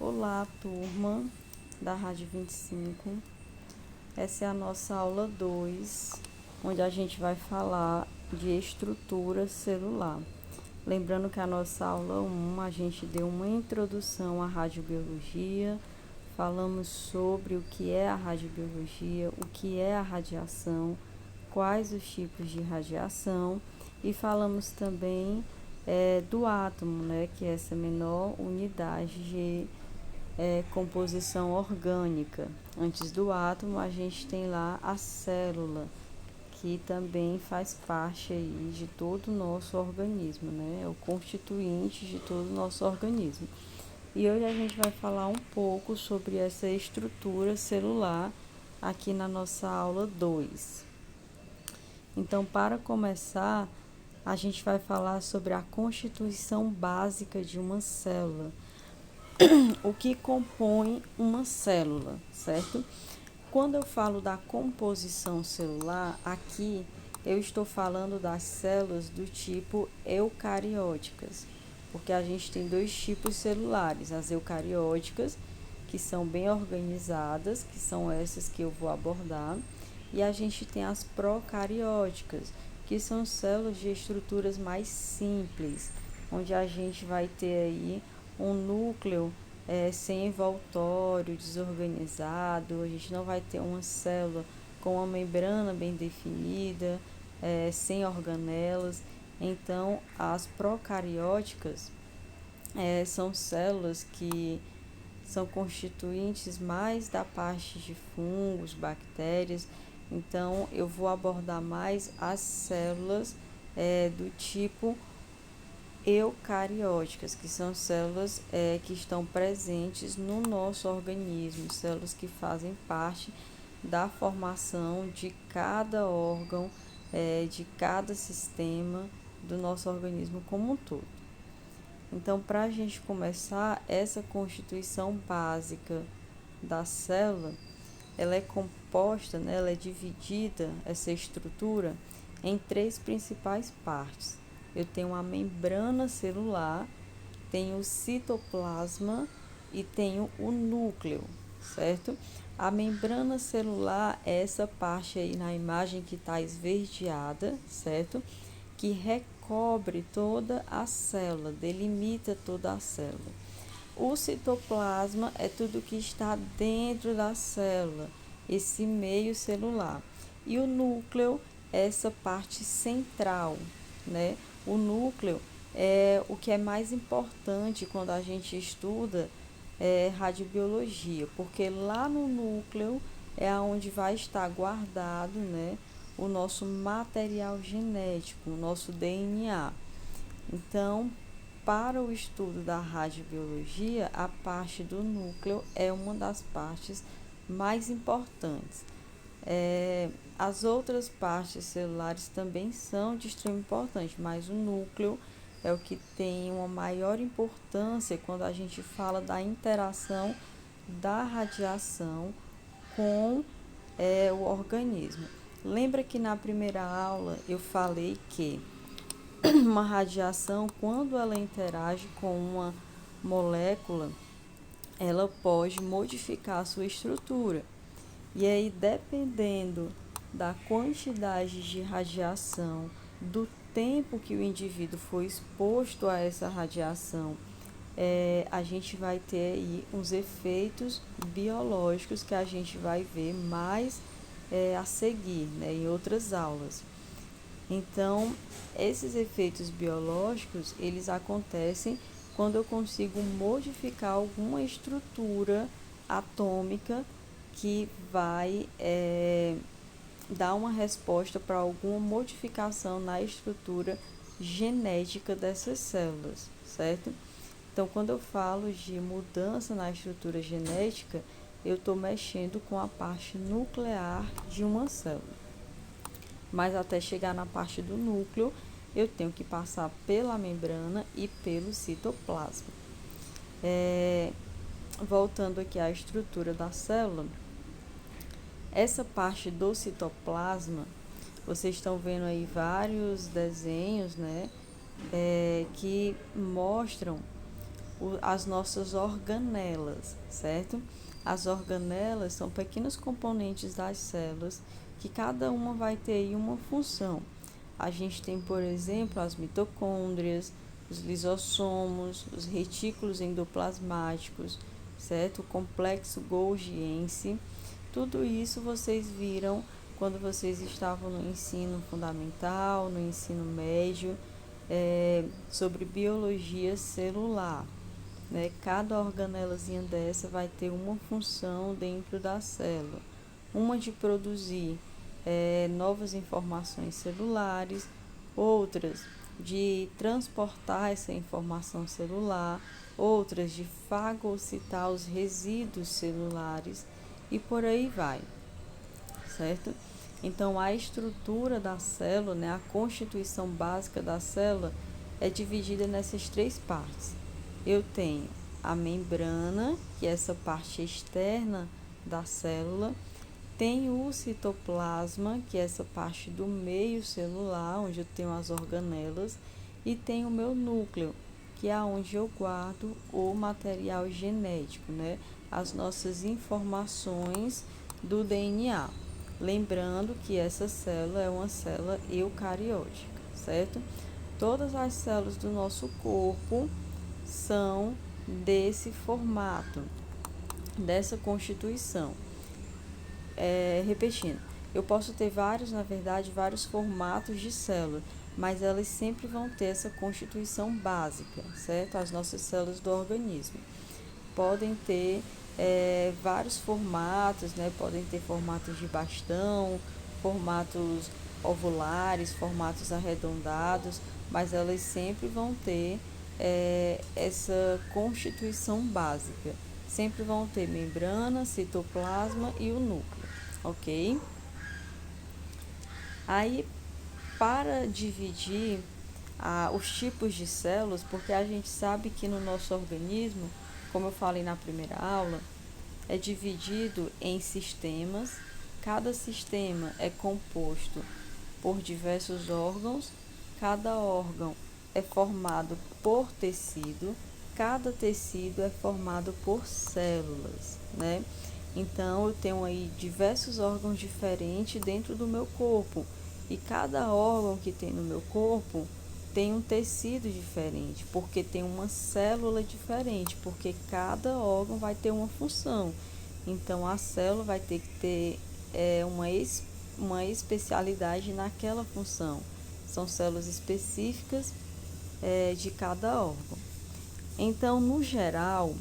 Olá, turma da Rádio 25. Essa é a nossa aula 2, onde a gente vai falar de estrutura celular. Lembrando que a nossa aula 1 a gente deu uma introdução à radiobiologia, falamos sobre o que é a radiobiologia, o que é a radiação, quais os tipos de radiação e falamos também do átomo, né, que é essa menor unidade de composição orgânica. Antes do átomo, a gente tem lá a célula, que também faz parte aí de todo o nosso organismo, né? É o constituinte de todo o nosso organismo. E hoje a gente vai falar um pouco sobre essa estrutura celular aqui na nossa aula 2. Então, para começar, a gente vai falar sobre a constituição básica de uma célula. O que compõe uma célula, certo? Quando eu falo da composição celular, aqui eu estou falando das células do tipo eucarióticas, porque a gente tem dois tipos celulares, as eucarióticas, que são bem organizadas, que são essas que eu vou abordar, e a gente tem as procarióticas, que são células de estruturas mais simples, onde a gente vai ter aí um núcleo sem envoltório, desorganizado, a gente não vai ter uma célula com uma membrana bem definida, sem organelas. Então, as procarióticas são células que são constituintes mais da parte de fungos, bactérias. Então, eu vou abordar mais as células do tipo eucarióticas, que são células que estão presentes no nosso organismo, células que fazem parte da formação de cada órgão, de cada sistema do nosso organismo como um todo. Então, para a gente começar, essa constituição básica da célula, ela é composta, né, ela é dividida, essa estrutura, em três principais partes. Eu tenho a membrana celular, tenho o citoplasma e tenho o núcleo, certo? A membrana celular é essa parte aí na imagem que está esverdeada, certo? Que recobre toda a célula, delimita toda a célula. O citoplasma é tudo que está dentro da célula, esse meio celular. E o núcleo é essa parte central, né? O núcleo é o que é mais importante quando a gente estuda radiobiologia, porque lá no núcleo é onde vai estar guardado, né, o nosso material genético, o nosso DNA. Então, para o estudo da radiobiologia, a parte do núcleo é uma das partes mais importantes. As outras partes celulares também são de extrema importância, mas o núcleo é o que tem uma maior importância quando a gente fala da interação da radiação com o organismo. Lembra que na primeira aula eu falei que uma radiação, quando ela interage com uma molécula, ela pode modificar a sua estrutura. E aí, dependendo da quantidade de radiação, do tempo que o indivíduo foi exposto a essa radiação, a gente vai ter aí uns efeitos biológicos que a gente vai ver mais a seguir, né, em outras aulas. Então, esses efeitos biológicos, eles acontecem quando eu consigo modificar alguma estrutura atômica que vai dar uma resposta para alguma modificação na estrutura genética dessas células, certo? Então, quando eu falo de mudança na estrutura genética, eu estou mexendo com a parte nuclear de uma célula. Mas até chegar na parte do núcleo, eu tenho que passar pela membrana e pelo citoplasma. Voltando aqui à estrutura da célula, essa parte do citoplasma, vocês estão vendo aí vários desenhos, né, que mostram as nossas organelas, certo? As organelas são pequenos componentes das células que cada uma vai ter aí uma função. A gente tem, por exemplo, as mitocôndrias, os lisossomos, os retículos endoplasmáticos, certo? O complexo golgiense. Tudo isso vocês viram quando vocês estavam no ensino fundamental, no ensino médio, sobre biologia celular. Né? Cada organelazinha dessa vai ter uma função dentro da célula. Uma de produzir novas informações celulares, outras de transportar essa informação celular, outras de fagocitar os resíduos celulares e por aí vai, certo? Então, a estrutura da célula, né, a constituição básica da célula é dividida nessas três partes. Eu tenho a membrana, que é essa parte externa da célula, tenho o citoplasma, que é essa parte do meio celular, onde eu tenho as organelas, e tenho o meu núcleo, que é onde eu guardo o material genético, né? As nossas informações do DNA. Lembrando que essa célula é uma célula eucariótica, certo? Todas as células do nosso corpo são desse formato, dessa constituição. Repetindo, eu posso ter vários formatos de célula, mas elas sempre vão ter essa constituição básica, certo? As nossas células do organismo podem ter vários formatos, né? Podem ter formatos de bastão, formatos ovulares, formatos arredondados, mas elas sempre vão ter essa constituição básica. Sempre vão ter membrana, citoplasma e o núcleo, ok? Aí, para dividir os tipos de células, porque a gente sabe que no nosso organismo, como eu falei na primeira aula, é dividido em sistemas. Cada sistema é composto por diversos órgãos, cada órgão é formado por tecido, cada tecido é formado por células, né? Então, eu tenho aí diversos órgãos diferentes dentro do meu corpo, e cada órgão que tem no meu corpo tem um tecido diferente, porque tem uma célula diferente, porque cada órgão vai ter uma função. Então, a célula vai ter que ter uma especialidade naquela função. São células específicas de cada órgão. Então, no geral,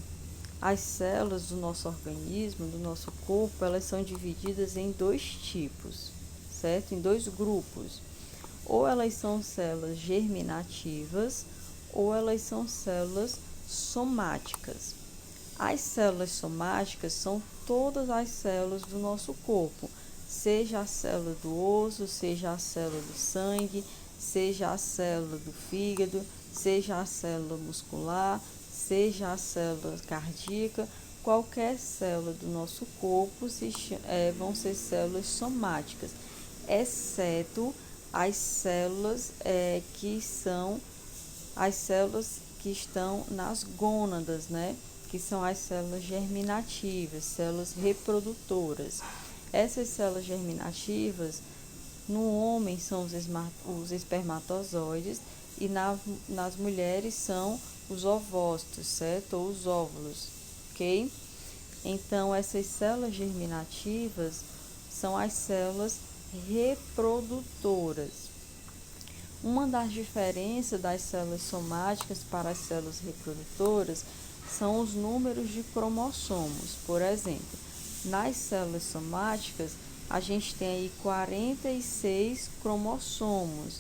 as células do nosso organismo, do nosso corpo, elas são divididas em dois tipos, certo? Em dois grupos. Ou elas são células germinativas, ou elas são células somáticas. As células somáticas são todas as células do nosso corpo, seja a célula do osso, seja a célula do sangue, seja a célula do fígado, seja a célula muscular, seja a célula cardíaca, qualquer célula do nosso corpo vão ser células somáticas, exceto as células que são as células que estão nas gônadas, né? Que são as células germinativas, células reprodutoras. Essas células germinativas, no homem são os espermatozoides e nas mulheres são os ovócitos, certo? Ou os óvulos, ok? Então, essas células germinativas são as células reprodutoras. Uma das diferenças das células somáticas para as células reprodutoras são os números de cromossomos. Por exemplo, nas células somáticas, a gente tem aí 46 cromossomos.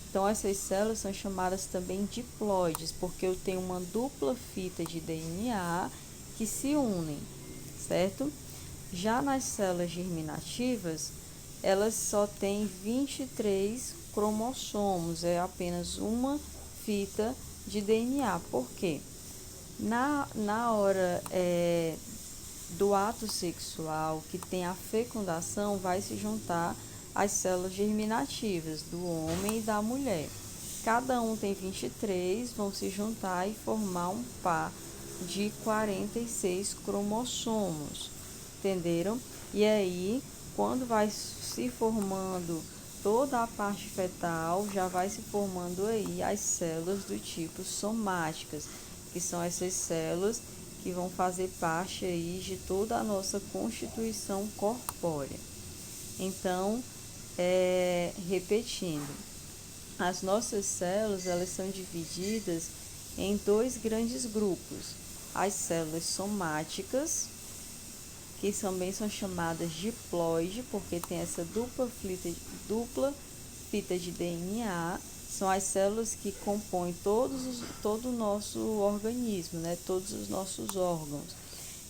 Então, essas células são chamadas também diploides, porque eu tenho uma dupla fita de DNA que se unem, certo? Já nas células germinativas, elas só têm 23 cromossomos, é apenas uma fita de DNA. Por quê? Na hora do ato sexual, que tem a fecundação, vai se juntar as células germinativas do homem e da mulher. Cada um tem 23, vão se juntar e formar um par, de 46 cromossomos, entenderam? E aí, quando vai se formando toda a parte fetal, já vai se formando aí as células do tipo somáticas, que são essas células que vão fazer parte aí de toda a nossa constituição corpórea. Então, repetindo, as nossas células, elas são divididas em dois grandes grupos: as células somáticas, que também são chamadas diploide, porque tem essa dupla fita de DNA, são as células que compõem todo o nosso organismo, né? Todos os nossos órgãos.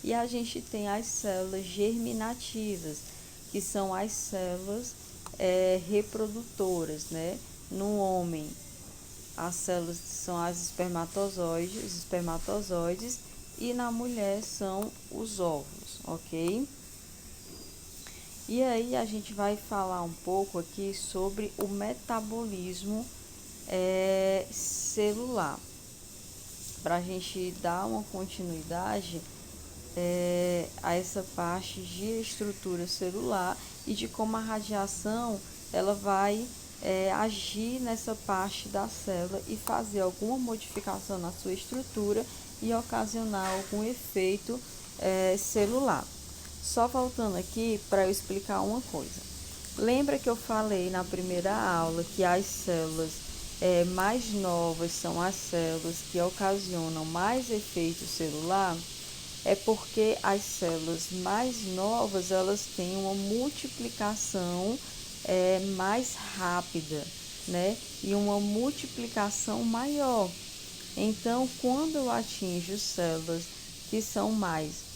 E a gente tem as células germinativas, que são as células reprodutoras, né? No homem, as células são os espermatozoides, e na mulher são os óvulos, ok? E aí a gente vai falar um pouco aqui sobre o metabolismo celular. Para a gente dar uma continuidade a essa parte de estrutura celular e de como a radiação ela vai agir nessa parte da célula e fazer alguma modificação na sua estrutura e ocasionar algum efeito celular. Só voltando aqui para eu explicar uma coisa. Lembra que eu falei na primeira aula que as células mais novas são as células que ocasionam mais efeito celular? É porque as células mais novas elas têm uma multiplicação mais rápida, né? E uma multiplicação maior. Então, quando eu atinjo células que são mais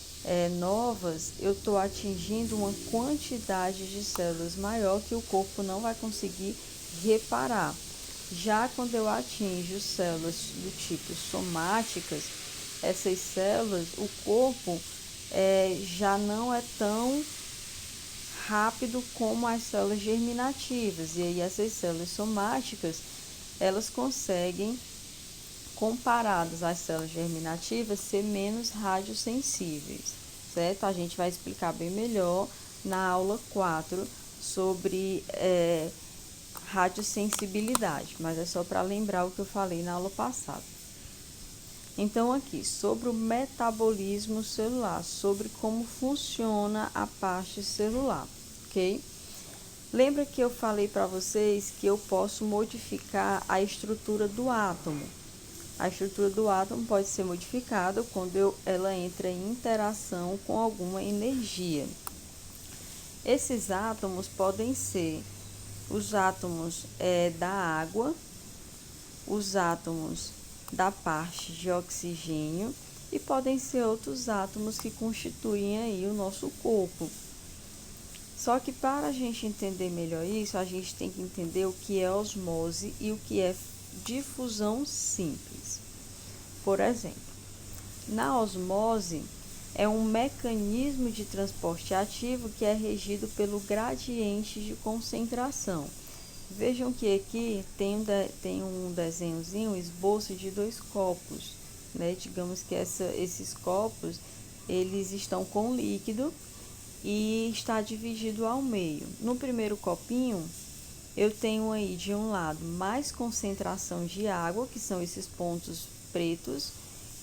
novas, eu estou atingindo uma quantidade de células maior que o corpo não vai conseguir reparar. Já quando eu atinjo células do tipo somáticas, essas células, o corpo já não é tão rápido como as células germinativas. E aí essas células somáticas, elas conseguem, comparadas às células germinativas, ser menos radiosensíveis, certo? A gente vai explicar bem melhor na aula 4 sobre radiosensibilidade, mas é só para lembrar o que eu falei na aula passada. Então, aqui, sobre o metabolismo celular, sobre como funciona a parte celular, ok? Lembra que eu falei para vocês que eu posso modificar a estrutura do átomo. A estrutura do átomo pode ser modificada quando ela entra em interação com alguma energia. Esses átomos podem ser os átomos da água, os átomos da parte de oxigênio e podem ser outros átomos que constituem aí o nosso corpo. Só que para a gente entender melhor isso, a gente tem que entender o que é osmose e o que é difusão simples. Por exemplo, na osmose é um mecanismo de transporte ativo que é regido pelo gradiente de concentração. Vejam que aqui tem um desenhozinho, um esboço de dois copos, né? Digamos que esses copos, eles estão com líquido e está dividido ao meio. No primeiro copinho, eu tenho aí de um lado mais concentração de água, que são esses pontos pretos,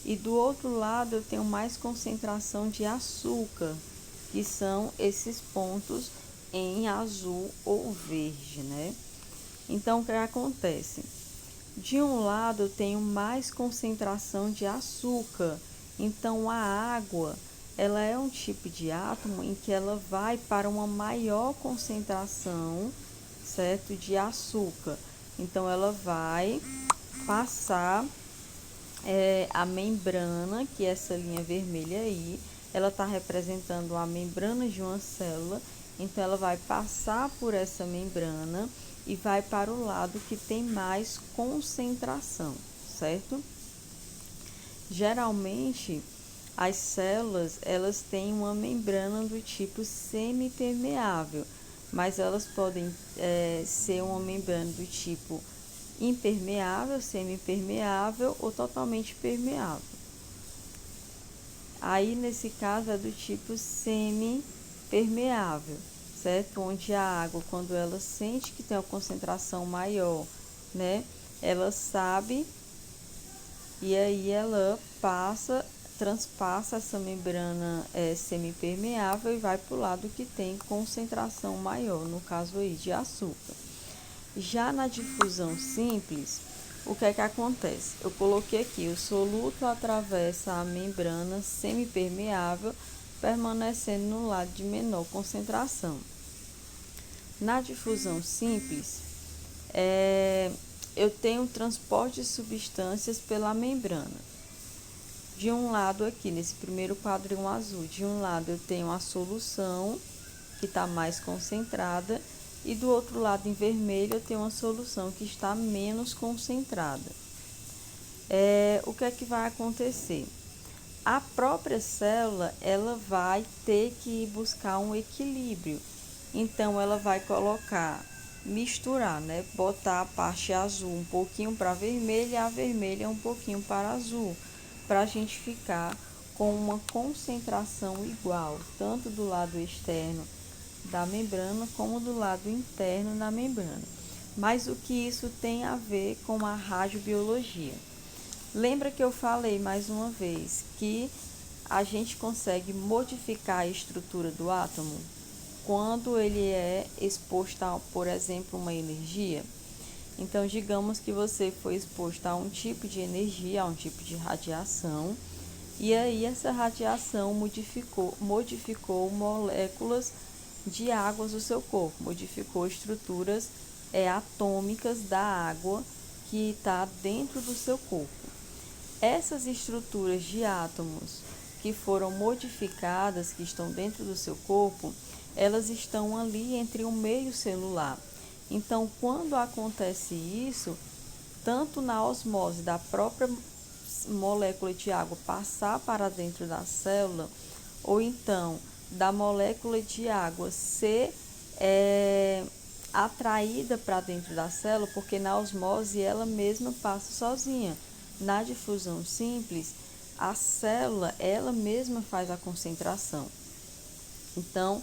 e do outro lado eu tenho mais concentração de açúcar, que são esses pontos em azul ou verde, né? Então, o que acontece? De um lado, eu tenho mais concentração de açúcar. Então, a água, ela é um tipo de átomo em que ela vai para uma maior concentração, certo? De açúcar. Então, ela vai passar a membrana, que é essa linha vermelha aí, ela está representando a membrana de uma célula. Então, ela vai passar por essa membrana e vai para o lado que tem mais concentração, certo? Geralmente, as células, elas têm uma membrana do tipo semipermeável, mas elas podem ser uma membrana do tipo impermeável, semipermeável ou totalmente permeável. Aí, nesse caso, é do tipo semi-permeável, certo? Onde a água, quando ela sente que tem uma concentração maior, né? Ela sabe e aí ela transpassa essa membrana semipermeável e vai para o lado que tem concentração maior, no caso aí de açúcar. Já na difusão simples, o que é que acontece? Eu coloquei aqui, o soluto atravessa a membrana semipermeável, permanecendo no lado de menor concentração. Na difusão simples, eu tenho transporte de substâncias pela membrana. De um lado aqui, nesse primeiro quadrinho azul, de um lado eu tenho a solução, que está mais concentrada, e do outro lado, em vermelho, eu tenho uma solução que está menos concentrada. O que é que vai acontecer? A própria célula, ela vai ter que buscar um equilíbrio. Então, ela vai misturar, né? Botar a parte azul um pouquinho para vermelha e a vermelha um pouquinho para azul, para a gente ficar com uma concentração igual, tanto do lado externo da membrana como do lado interno da membrana. Mas o que isso tem a ver com a radiobiologia? Lembra que eu falei mais uma vez que a gente consegue modificar a estrutura do átomo quando ele é exposto a, por exemplo, uma energia? Então, digamos que você foi exposto a um tipo de energia, a um tipo de radiação, e aí essa radiação modificou moléculas de águas do seu corpo, modificou estruturas atômicas da água que está dentro do seu corpo. Essas estruturas de átomos que foram modificadas, que estão dentro do seu corpo, elas estão ali entre o meio celular. Então, quando acontece isso, tanto na osmose da própria molécula de água passar para dentro da célula, ou então da molécula de água ser atraída para dentro da célula, porque na osmose ela mesma passa sozinha. Na difusão simples, a célula ela mesma faz a concentração. Então,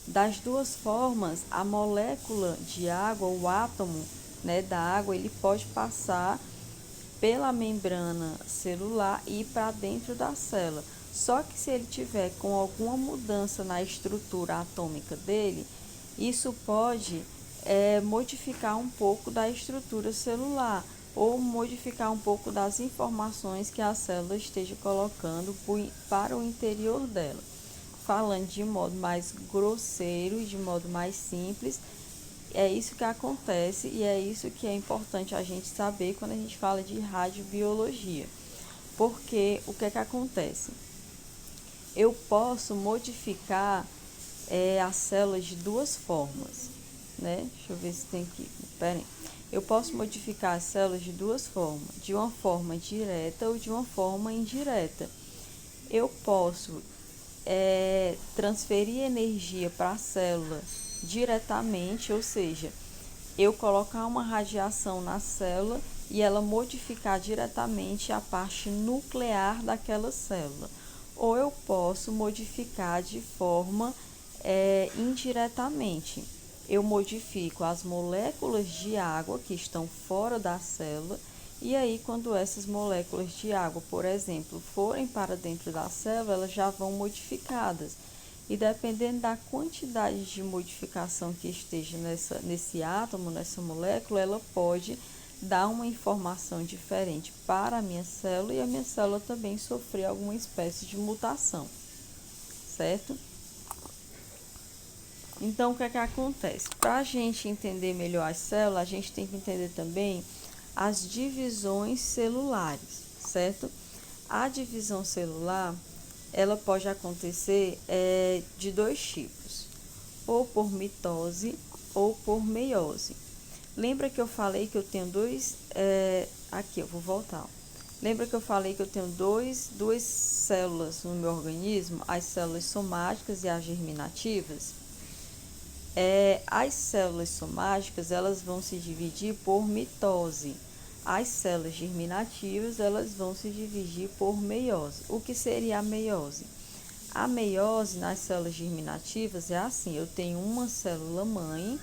das duas formas, a molécula de água, o átomo, né, da água, ele pode passar pela membrana celular e ir para dentro da célula. Só que se ele tiver com alguma mudança na estrutura atômica dele, isso pode modificar um pouco da estrutura celular ou modificar um pouco das informações que a célula esteja colocando para o interior dela. Falando de modo mais grosseiro e de modo mais simples, é isso que acontece e é isso que é importante a gente saber quando a gente fala de radiobiologia. Porque o que é que acontece? Eu posso modificar as células de duas formas, né? Deixa eu ver se tem aqui. Pera aí. Eu posso modificar as células de duas formas, de uma forma direta ou de uma forma indireta. Eu posso transferir energia para a célula diretamente, ou seja, eu colocar uma radiação na célula e ela modificar diretamente a parte nuclear daquela célula. Ou eu posso modificar de forma indiretamente. Eu modifico as moléculas de água que estão fora da célula e aí quando essas moléculas de água, por exemplo, forem para dentro da célula, elas já vão modificadas. E dependendo da quantidade de modificação que esteja nesse átomo, nessa molécula, ela pode dar uma informação diferente para a minha célula e a minha célula também sofrer alguma espécie de mutação, certo? Então, o que é que acontece? Para a gente entender melhor as células, a gente tem que entender também as divisões celulares, certo? A divisão celular, ela pode acontecer de dois tipos, ou por mitose ou por meiose. Lembra que eu falei que eu tenho aqui eu vou voltar. Lembra que eu falei que eu tenho duas células no meu organismo, as células somáticas e as germinativas? As células somáticas, elas vão se dividir por mitose. as células germinativas, elas vão se dividir por meiose. O que seria a meiose? A meiose nas células germinativas é assim, eu tenho uma célula mãe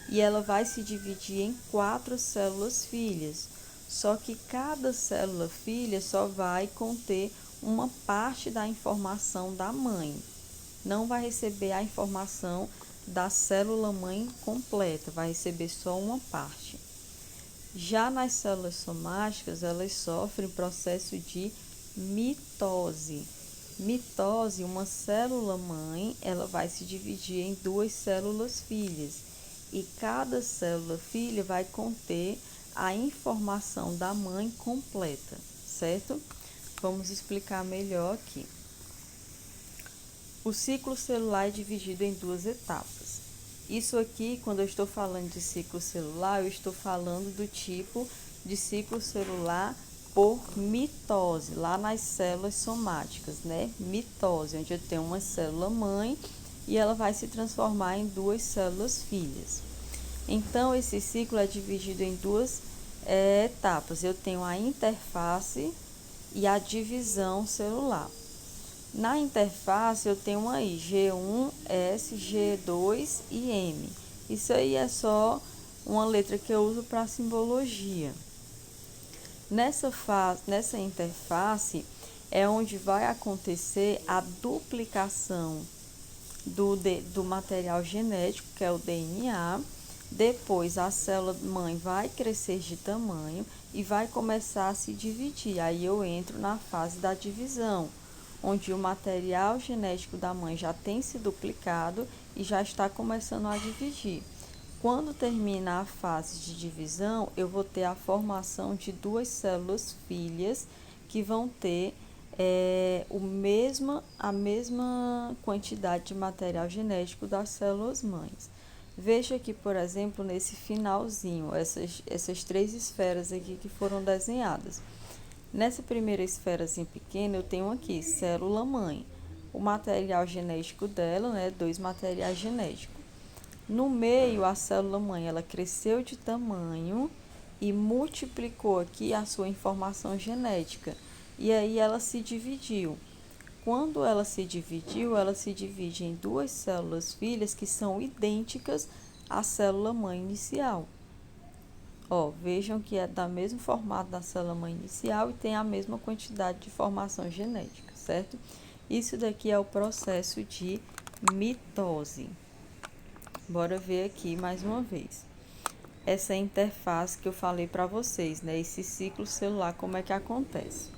e ela vai se dividir em 4 células filhas. Só que cada célula filha só vai conter uma parte da informação da mãe. Não vai receber a informação da célula mãe completa, vai receber só uma parte. Já nas células somáticas, elas sofrem processo de mitose. Mitose, uma célula mãe, ela vai se dividir em 2 células filhas e cada célula filha vai conter a informação da mãe completa, certo? Vamos explicar melhor aqui. O ciclo celular é dividido em 2 etapas. Isso aqui, quando eu estou falando de ciclo celular, eu estou falando do tipo de ciclo celular por mitose, lá nas células somáticas, né? Mitose, onde eu tenho uma célula mãe e ela vai se transformar em 2 células filhas. Então, esse ciclo é dividido em 2 etapas. Eu tenho a interface e a divisão celular. Na interface eu tenho aí G1, S, G2 e M. Isso aí é só uma letra que eu uso para simbologia. Nessa interface é onde vai acontecer a duplicação do material genético, que é o DNA. Depois a célula mãe vai crescer de tamanho e vai começar a se dividir. Aí eu entro na fase da divisão, onde o material genético da mãe já tem se duplicado e já está começando a dividir. Quando termina a fase de divisão, eu vou ter a formação de 2 células filhas que vão ter a mesma quantidade de material genético das células mães. Veja aqui, por exemplo, nesse finalzinho, essas 3 esferas aqui que foram desenhadas. Nessa primeira esferazinha pequena, eu tenho aqui célula mãe. O material genético dela, né, 2 materiais genéticos. No meio, a célula mãe, ela cresceu de tamanho e multiplicou aqui a sua informação genética. E aí ela se dividiu. Quando ela se divide em 2 células filhas que são idênticas à célula mãe inicial. Ó, vejam que é do mesmo formato da célula mãe inicial e tem a mesma quantidade de informação genética, certo? Isso daqui é o processo de mitose. Bora ver aqui mais uma vez. Essa interface que eu falei para vocês, né? Esse ciclo celular, como é que acontece?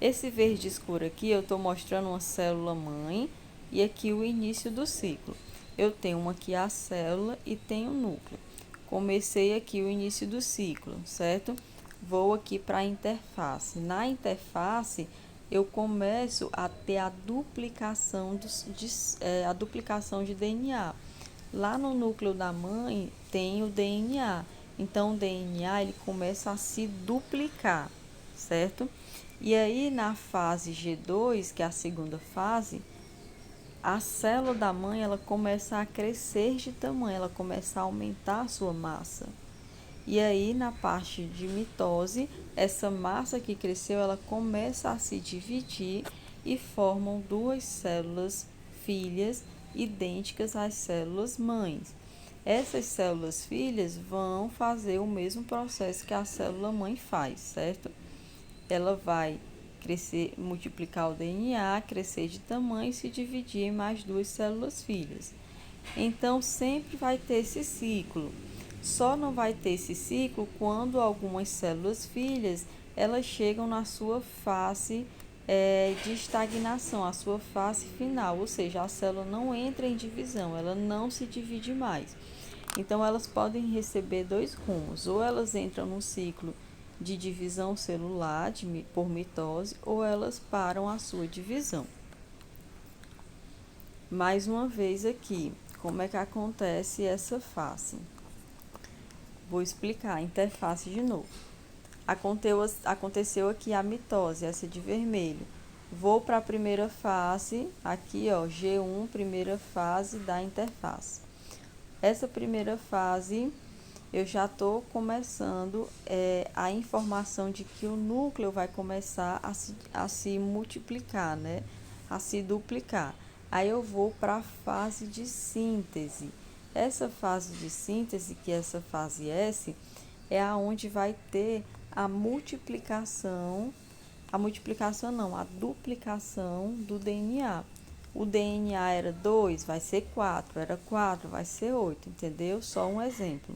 Esse verde escuro aqui, eu estou mostrando uma célula mãe e aqui o início do ciclo. Eu tenho aqui a célula e tenho o núcleo. Comecei aqui o início do ciclo, certo? Vou aqui para a interface. Na interface, eu começo a ter a duplicação de DNA. Lá no núcleo da mãe tem o DNA. Então, o DNA ele começa a se duplicar, certo? E aí, na fase G2, que é a segunda fase, a célula da mãe ela começa a crescer de tamanho, ela começa a aumentar a sua massa. E aí, na parte de mitose, essa massa que cresceu, ela começa a se dividir e formam 2 células filhas idênticas às células mães. Essas células filhas vão fazer o mesmo processo que a célula mãe faz, certo? Ela vai crescer, multiplicar o DNA, crescer de tamanho e se dividir em mais 2 células filhas. Então, sempre vai ter esse ciclo. Só não vai ter esse ciclo quando algumas células filhas elas chegam na sua fase de estagnação, a sua fase final, ou seja, a célula não entra em divisão, ela não se divide mais. Então, elas podem receber 2 rumos, ou elas entram no ciclo de divisão celular por mitose, ou elas param a sua divisão. Mais uma vez aqui, como é que acontece essa fase? Vou explicar a interface de novo. Aconteceu aqui a mitose, essa de vermelho. Vou para a primeira fase, aqui ó, G1, primeira fase da interface. Essa primeira fase eu já estou começando a informação de que o núcleo vai começar a se multiplicar, né? A se duplicar. Aí eu vou para a fase de síntese. Essa fase de síntese, que é essa fase S, é aonde vai ter a multiplicação não, a duplicação do DNA. O DNA era 2, vai ser 4, era 4, vai ser 8, entendeu? Só um exemplo.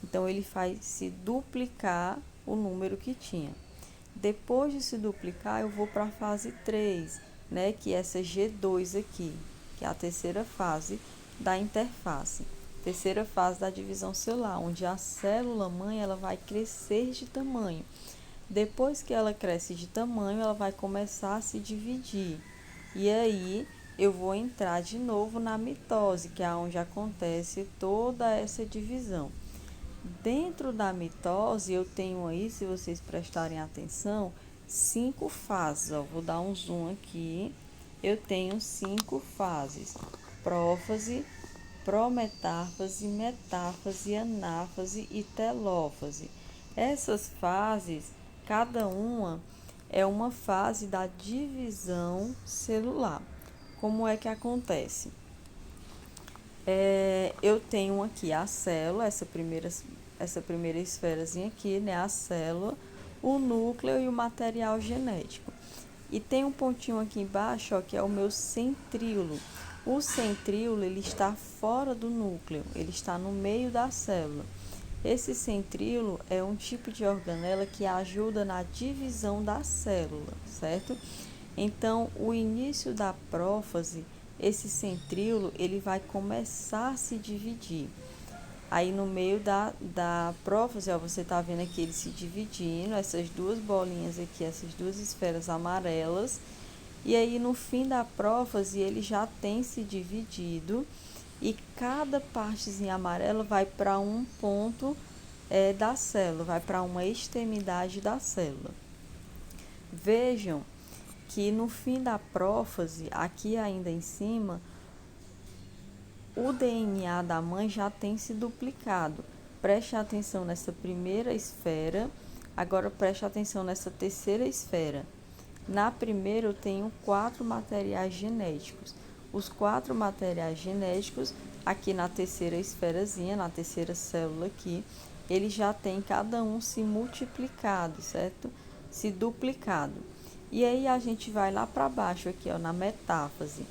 Então, ele faz se duplicar o número que tinha. Depois de se duplicar, eu vou para a fase 3, né? Que é essa G2 aqui, que é a terceira fase da interface. Terceira fase da divisão celular, onde a célula mãe ela vai crescer de tamanho. Depois que ela cresce de tamanho, ela vai começar a se dividir. E aí eu vou entrar de novo na mitose, que é onde acontece toda essa divisão. Dentro da mitose, eu tenho aí, se vocês prestarem atenção, 5 fases. Ó, vou dar um zoom aqui. Eu tenho 5 fases: prófase, prometáfase, metáfase, anáfase e telófase. Essas fases, cada uma é uma fase da divisão celular. Como é que acontece? Eu tenho aqui a célula, essa primeira esferazinha aqui, né? A célula, o núcleo e o material genético. E tem um pontinho aqui embaixo, ó, que é o meu centríolo. O centríolo, ele está fora do núcleo, ele está no meio da célula. Esse centríolo é um tipo de organela que ajuda na divisão da célula, certo? Então, o início da prófase, esse centríolo, ele vai começar a se dividir. Aí, no meio da prófase, ó, você tá vendo aqui ele se dividindo, essas duas bolinhas aqui, essas duas esferas amarelas. E aí, no fim da prófase, ele já tem se dividido e cada partezinha amarela vai para um ponto da célula, vai para uma extremidade da célula. Vejam que no fim da prófase, aqui ainda em cima, o DNA da mãe já tem se duplicado. Preste atenção nessa primeira esfera, agora preste atenção nessa terceira esfera. Na primeira eu tenho 4 materiais genéticos. Os 4 materiais genéticos, aqui na terceira esferazinha, na terceira célula aqui, eles já tem cada um se multiplicado, certo? Se duplicado. E aí a gente vai lá para baixo aqui, ó, na metáfase.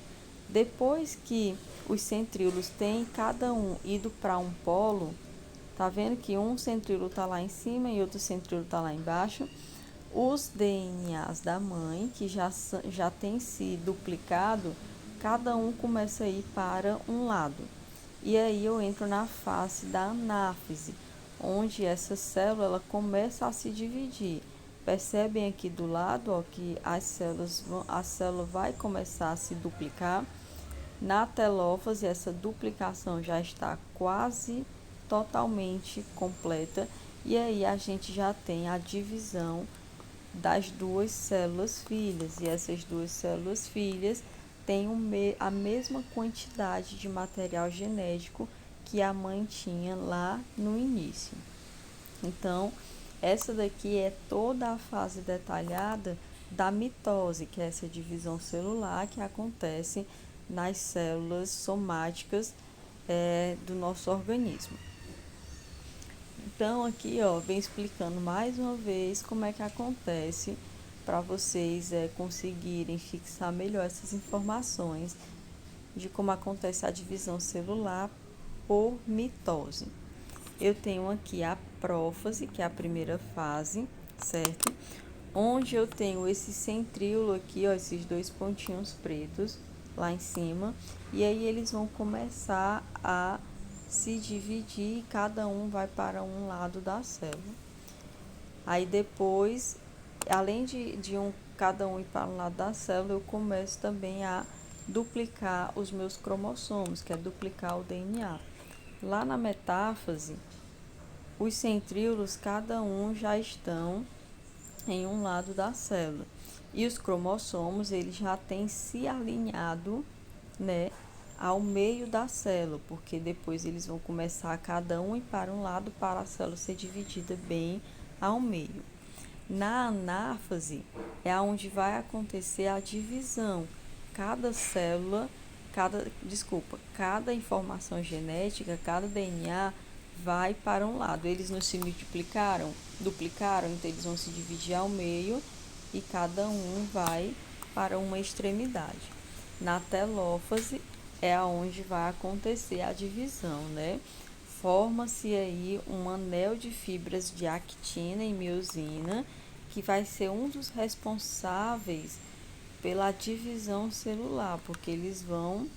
Depois que os centríolos têm cada um ido para um polo, tá vendo que um centríolo tá lá em cima e outro centríolo tá lá embaixo? Os DNAs da mãe, que já tem se duplicado, cada um começa a ir para um lado. E aí eu entro na fase da anáfise, onde essa célula ela começa a se dividir. Percebem aqui do lado, ó, que a célula vai começar a se duplicar. Na telófase, essa duplicação já está quase totalmente completa. E aí a gente já tem a divisão das duas células filhas. E essas duas células filhas têm a mesma quantidade de material genético que a mãe tinha lá no início. Então, essa daqui é toda a fase detalhada da mitose, que é essa divisão celular que acontece nas células somáticas do nosso organismo. Então, aqui, ó, vem explicando mais uma vez como é que acontece para vocês conseguirem fixar melhor essas informações de como acontece a divisão celular por mitose. Eu tenho aqui a prófase, que é a primeira fase, certo? Onde eu tenho esse centríolo aqui, ó, esses 2 pontinhos pretos lá em cima, e aí eles vão começar a se dividir e cada um vai para um lado da célula. Aí depois, além de cada um ir para um lado da célula, eu começo também a duplicar os meus cromossomos, que é duplicar o DNA. Lá na metáfase, os centríolos, cada um já estão em um lado da célula. E os cromossomos, eles já têm se alinhado, né, ao meio da célula, porque depois eles vão começar cada um ir para um lado para a célula ser dividida bem ao meio. Na anáfase é onde vai acontecer a divisão. Cada célula, cada informação genética, cada DNA vai para um lado. Eles não se duplicaram, então eles vão se dividir ao meio e cada um vai para uma extremidade. Na telófase é onde vai acontecer a divisão, né? Forma-se aí um anel de fibras de actina e miosina, que vai ser um dos responsáveis pela divisão celular, porque eles vão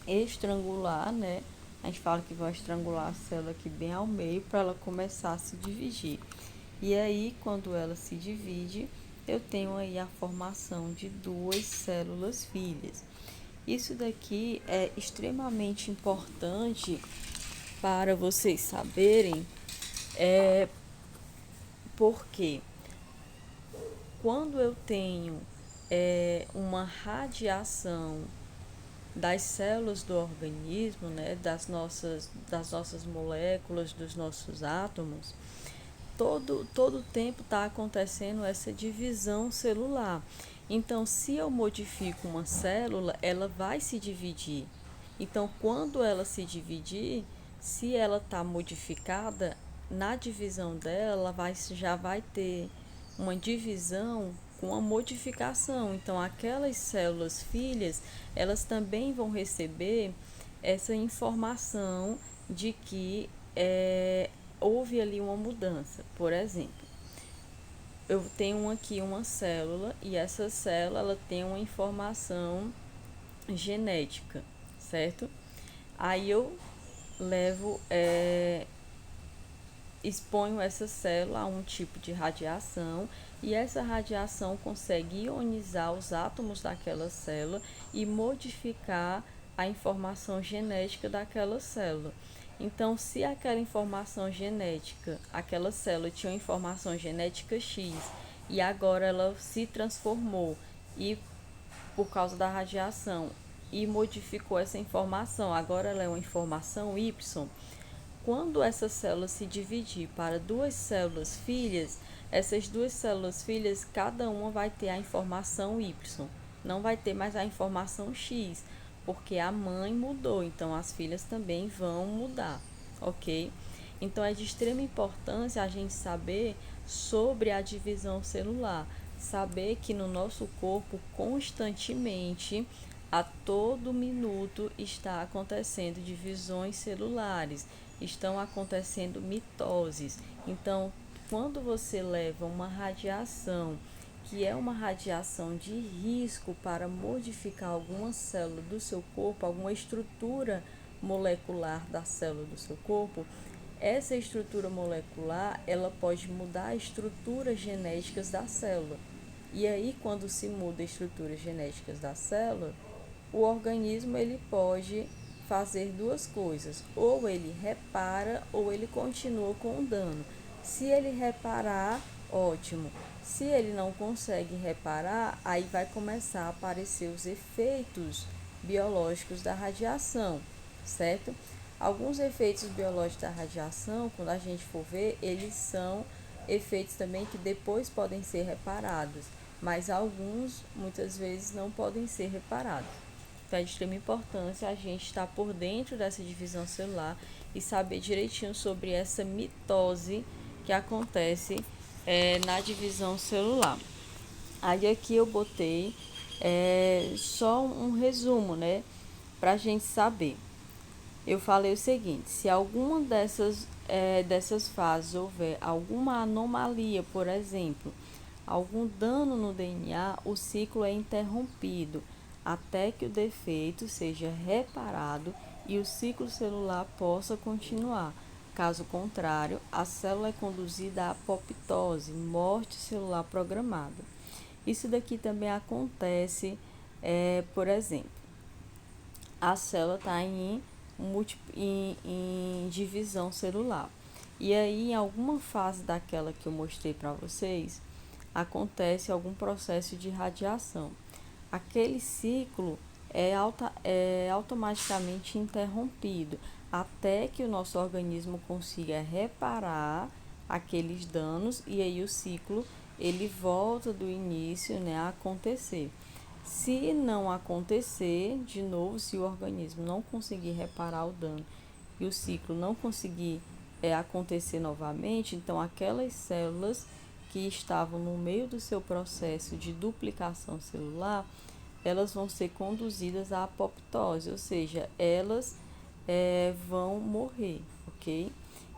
estrangular, né? A gente fala que vai estrangular a célula aqui bem ao meio para ela começar a se dividir. E aí, quando ela se divide, eu tenho aí a formação de duas células filhas. Isso daqui é extremamente importante para vocês saberem, porque quando eu tenho uma radiação das células do organismo, né, das nossas moléculas, dos nossos átomos, todo o tempo está acontecendo essa divisão celular. Então, se eu modifico uma célula, ela vai se dividir. Então, quando ela se dividir, se ela está modificada, na divisão dela, já vai ter uma divisão com a modificação. Então, aquelas células filhas, elas também vão receber essa informação de que houve ali uma mudança. Por exemplo, eu tenho aqui uma célula e essa célula ela tem uma informação genética, certo? Aí eu levo, exponho essa célula a um tipo de radiação e essa radiação consegue ionizar os átomos daquela célula e modificar a informação genética daquela célula. Então, se aquela informação genética, aquela célula tinha uma informação genética X e agora ela se transformou e por causa da radiação e modificou essa informação, agora ela é uma informação Y. Quando essa célula se dividir para duas células filhas, essas duas células filhas, cada uma vai ter a informação Y, não vai ter mais a informação X, porque a mãe mudou, então as filhas também vão mudar, ok? Então é de extrema importância a gente saber sobre a divisão celular, saber que no nosso corpo constantemente, a todo minuto, está acontecendo divisões celulares, estão acontecendo mitoses. Então, quando você leva uma radiação que é uma radiação de risco para modificar alguma célula do seu corpo, alguma estrutura molecular da célula do seu corpo, essa estrutura molecular ela pode mudar estruturas genéticas da célula. E aí, quando se muda estruturas genéticas da célula, o organismo ele pode fazer duas coisas: ou ele repara ou ele continua com o dano. Se ele reparar, ótimo. Se ele não consegue reparar, aí vai começar a aparecer os efeitos biológicos da radiação, certo? Alguns efeitos biológicos da radiação, quando a gente for ver, eles são efeitos também que depois podem ser reparados, mas alguns muitas vezes não podem ser reparados. Então é de extrema importância a gente estar por dentro dessa divisão celular e saber direitinho sobre essa mitose que acontece na divisão celular. Aí aqui eu botei só um resumo, né, para a gente saber. Eu falei o seguinte: se alguma dessas fases houver alguma anomalia, por exemplo, algum dano no DNA, o ciclo é interrompido até que o defeito seja reparado e o ciclo celular possa continuar. Caso contrário, a célula é conduzida à apoptose, morte celular programada. Isso daqui também acontece, por exemplo, a célula está em divisão celular. E aí, em alguma fase daquela que eu mostrei para vocês, acontece algum processo de radiação. Aquele ciclo é automaticamente interrompido até que o nosso organismo consiga reparar aqueles danos e aí o ciclo ele volta do início, né, a acontecer. Se não acontecer, de novo, se o organismo não conseguir reparar o dano e o ciclo não conseguir acontecer novamente, então aquelas células que estavam no meio do seu processo de duplicação celular, elas vão ser conduzidas à apoptose, ou seja, elas vão morrer, ok?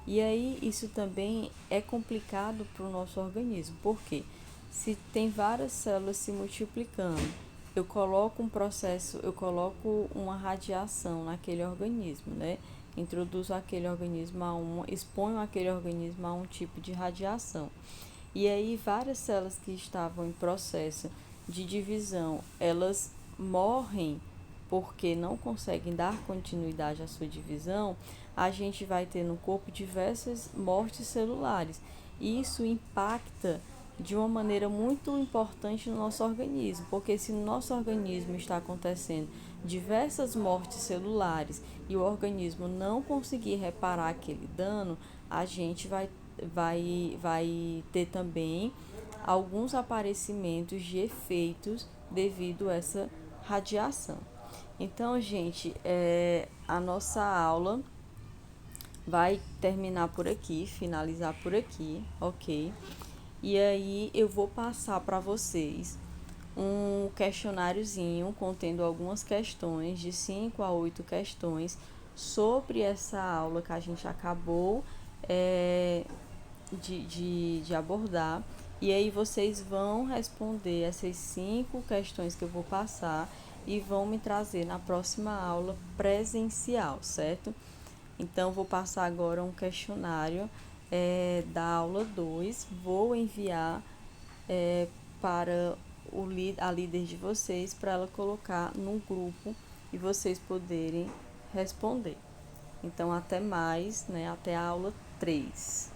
E aí isso também é complicado para o nosso organismo, porque se tem várias células se multiplicando, eu coloco um processo, eu coloco uma radiação naquele organismo, né? Introduzo aquele organismo exponho aquele organismo a um tipo de radiação. E aí várias células que estavam em processo de divisão, elas morrem porque não conseguem dar continuidade à sua divisão, a gente vai ter no corpo diversas mortes celulares. E isso impacta de uma maneira muito importante no nosso organismo, porque se no nosso organismo está acontecendo diversas mortes celulares e o organismo não conseguir reparar aquele dano, a gente vai ter também alguns aparecimentos de efeitos devido a essa radiação. Então, gente, a nossa aula vai terminar por aqui, finalizar por aqui, ok? E aí eu vou passar para vocês um questionáriozinho contendo algumas questões, de 5 a 8 questões, sobre essa aula que a gente acabou de abordar. E aí vocês vão responder essas 5 questões que eu vou passar e vão me trazer na próxima aula presencial, certo? Então, vou passar agora um questionário da aula 2. Vou enviar para a líder de vocês, para ela colocar no grupo e vocês poderem responder. Então, até mais, né? Até a aula 3.